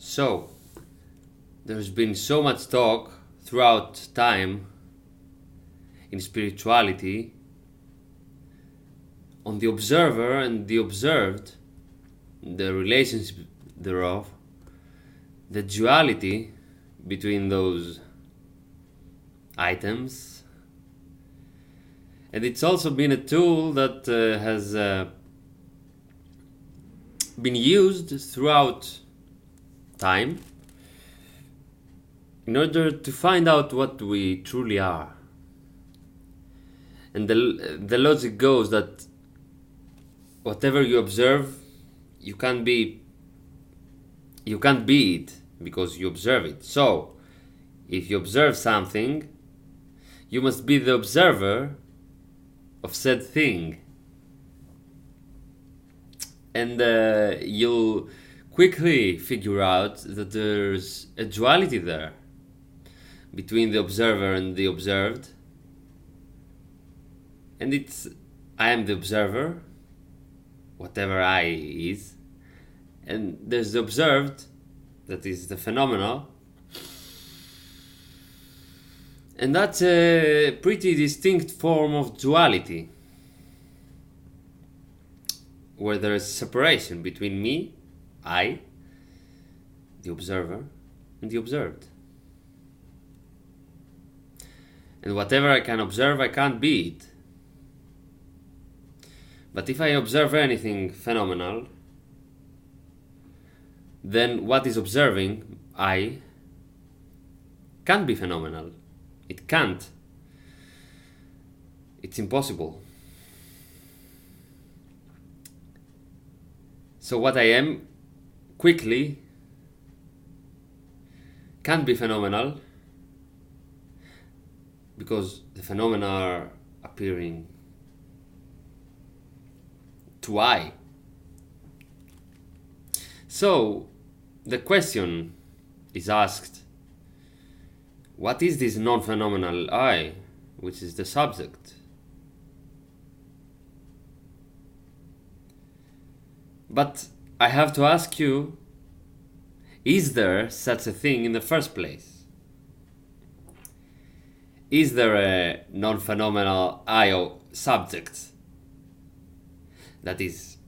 So, there's been so much talk throughout time in spirituality on the observer and the observed, the relationship thereof, the duality between those items. And it's also been a tool that has been used throughout time in order to find out what we truly are. And the logic goes that whatever you observe, you can't be it because you observe it. So, if you observe something, you must be the observer of said thing. And you'll quickly figure out that there's a duality there between the observer and the observed. And it's I am the observer, whatever I is, and there's the observed, that is the phenomenal. And that's a pretty distinct form of duality, where there is separation between me, I, the observer, and the observed. And whatever I can observe, I can't be it. But if I observe anything phenomenal, then what is observing, I, can't be phenomenal. It can't. It's impossible. So what I am, quickly, can't be phenomenal, because the phenomena are appearing to I. So the question is asked, what is this non-phenomenal I, which is the subject? But I have to ask you, is there such a thing in the first place? Is there a non-phenomenal I or subject that is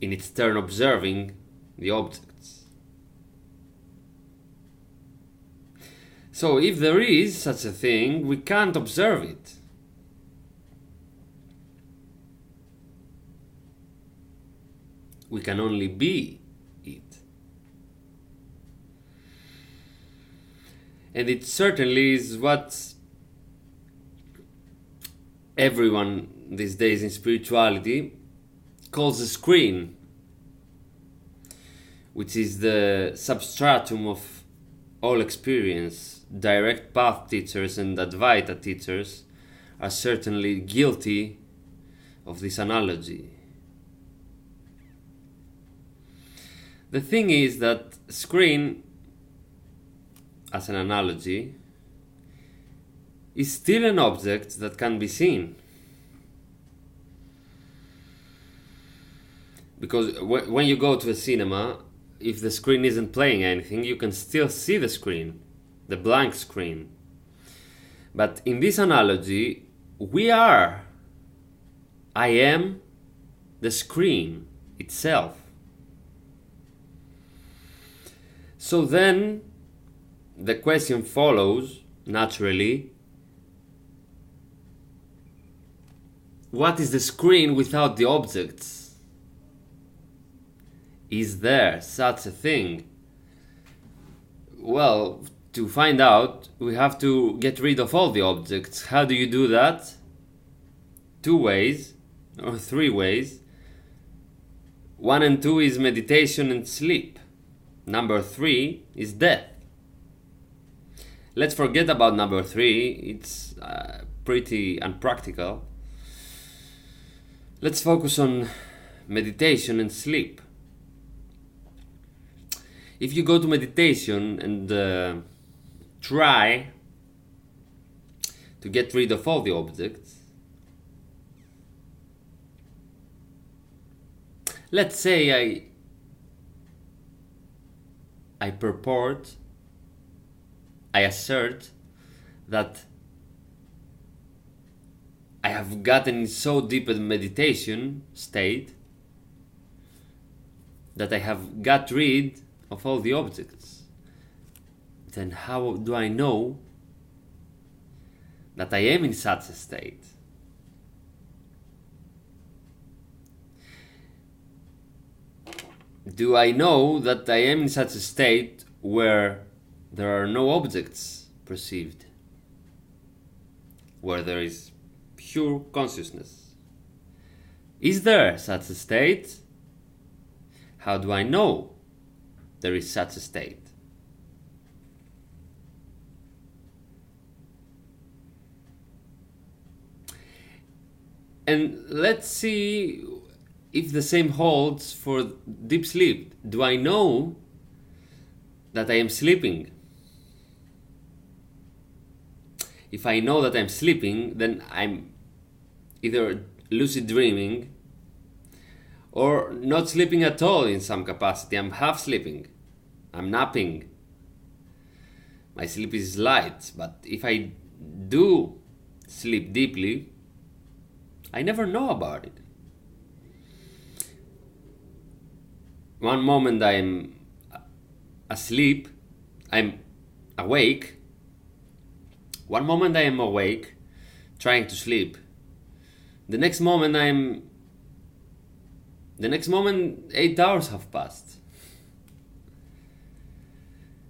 in its turn observing the objects? So if there is such a thing, we can't observe it. We can only be it. And it certainly is what everyone these days in spirituality calls a screen, which is the substratum of all experience. Direct path teachers and Advaita teachers are certainly guilty of this analogy. The thing is that screen, as an analogy, is still an object that can be seen. Because when you go to a cinema, if the screen isn't playing anything, you can still see the screen, the blank screen. But in this analogy, I am the screen itself. So then, the question follows, naturally, what is the screen without the objects? Is there such a thing? Well, to find out, we have to get rid of all the objects. How do you do that? 2 ways, or 3 ways. 1 and 2 is meditation and sleep. Number 3 is death. Let's forget about number 3, it's pretty unpractical. Let's focus on meditation and sleep. If you go to meditation and try to get rid of all the objects, let's say I purport, I assert that I have gotten in so deep a meditation state that I have got rid of all the objects. Then how do I know that I am in such a state? Do I know that I am in such a state where there are no objects perceived? Where there is pure consciousness? Is there such a state? How do I know there is such a state? And let's see if the same holds for deep sleep. Do I know that I am sleeping? If I know that I'm sleeping, then I'm either lucid dreaming or not sleeping at all in some capacity. I'm half sleeping. I'm napping. My sleep is light, but if I do sleep deeply, I never know about it. One moment I'm asleep, I'm awake. One moment I am awake, trying to sleep. The next moment 8 hours have passed.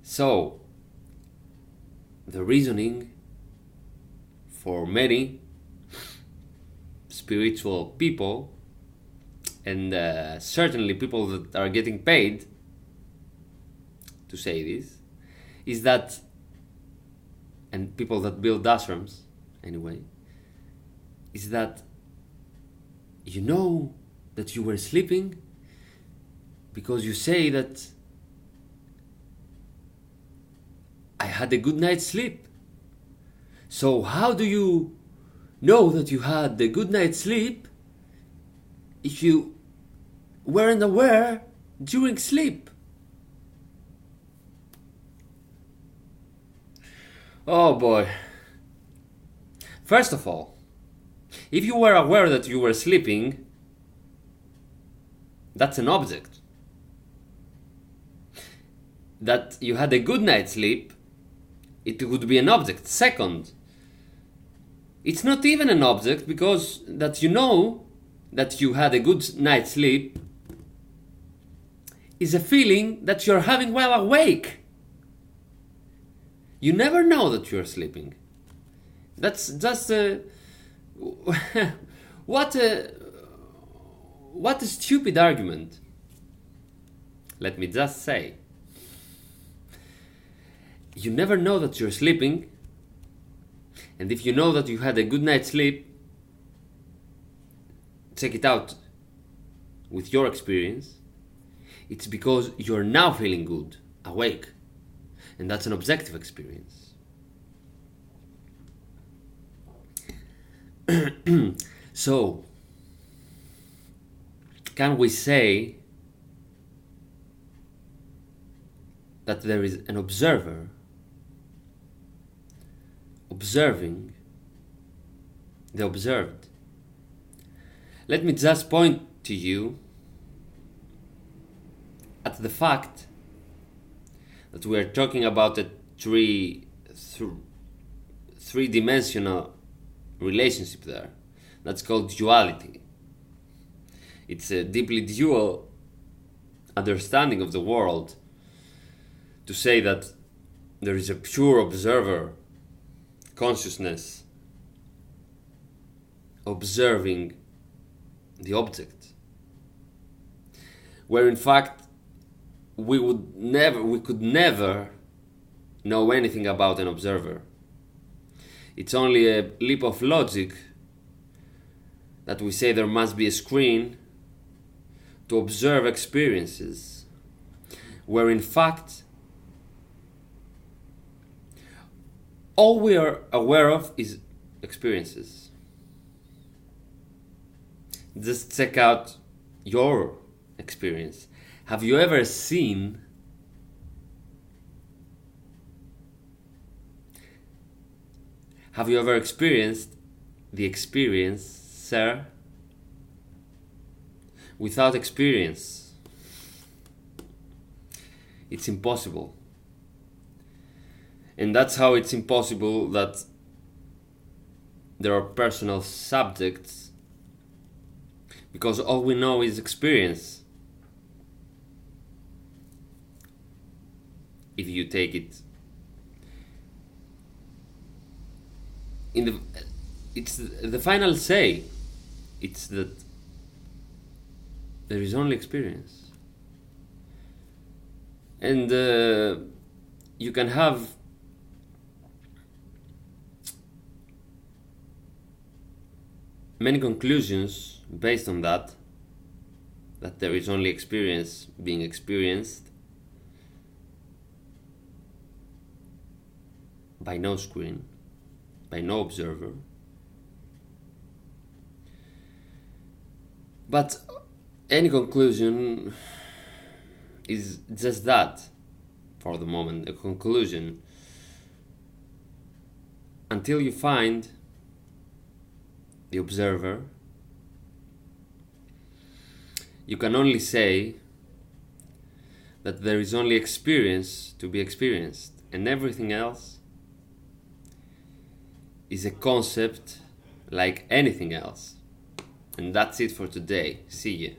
So, the reasoning for many spiritual people, and certainly people that are getting paid to say this, is that, and people that build ashrams anyway, is that you know that you were sleeping because you say that I had a good night's sleep. So how do you know that you had a good night's sleep if you weren't aware during sleep? Oh boy. First of all, if you were aware that you were sleeping, that's an object. That you had a good night's sleep, it would be an object. Second, it's not even an object because that you know that you had a good night's sleep is a feeling that you're having while awake. You never know that you're sleeping. That's just a what a stupid argument. Let me just say. You never know that you're sleeping, and if you know that you had a good night's sleep, check it out with your experience. It's because you're now feeling good, awake, and that's an objective experience. So, can we say that there is an observer observing the observed? Let me just point to you at the fact that we are talking about a three-dimensional relationship there. That's called duality. It's a deeply dual understanding of the world to say that there is a pure observer consciousness observing the object, where in fact we could never know anything about an observer. It's only a leap of logic that we say there must be a screen to observe experiences, where in fact all we are aware of is experiences. Just check out your experience. Have you ever seen Have you ever experienced the experiencer without experience? It's impossible. And that's how it's impossible that there are personal subjects, because all we know is experience. If you take it it's the final say. It's that there is only experience, and you can have many conclusions based on that there is only experience being experienced by no screen, by no observer. But any conclusion is just that, for the moment, a conclusion, until you find the observer. You can only say that there is only experience to be experienced, and everything else is a concept like anything else. And that's it for today. See you.